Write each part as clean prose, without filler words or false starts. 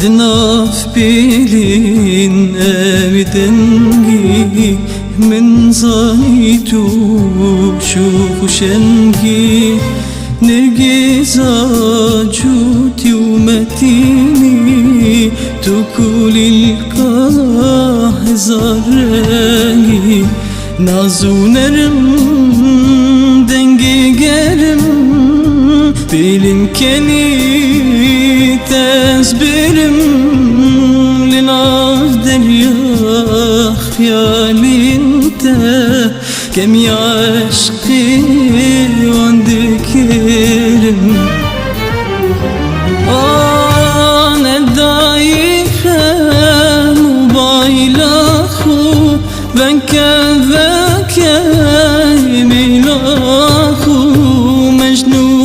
دناف بيلين أبدنجي من ظنيتو شوف شنجي نرجي زاجوتي ومتيني تكل القاه زرقي نازو نرم دنجي جرم بالإمكاني تسبرم للأفضل يا خيالي انت كم يا عشقي وعندك كرم أنا دايخة موبايل أخو بنك ذاك ميلاخو مجنون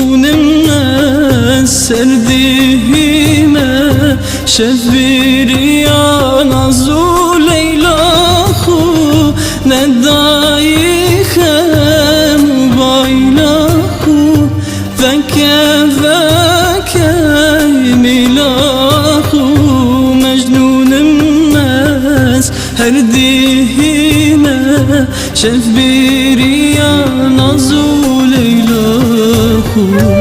سردي ما شفيري يا نازو ليلاخو ندايخة موبايلاخو ذاك ميلاخو مجنون الناس هردي ما شفيري يا نازو ليلاخو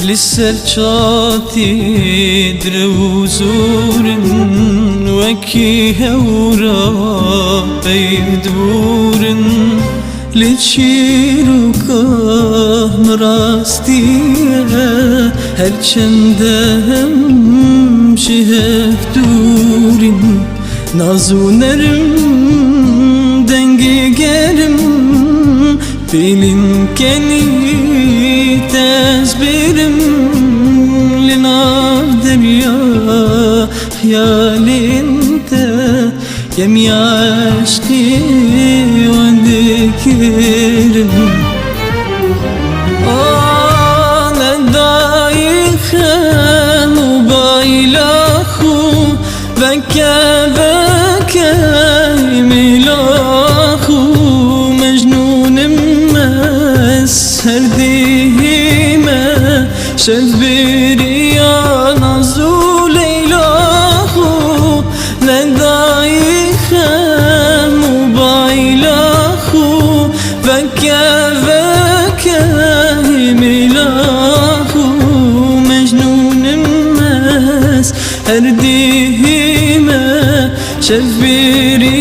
للسرچاتي دروزور وكي هورا بيدور لتشيروكا مراستيها هل چندهم شهف دور نازو نرم دنگي گرم بالإمكاني تسبرم لنافدر يا خيالي انت يم يا عشقي وذكرم أنا دايخة موبايل أخو ذاك ميلاخو مجنون هردي ما شفيري يا نازو ليلاخو ندايخة موبايل أخو ذاك ميلاخو مجنون هردي ما شفيري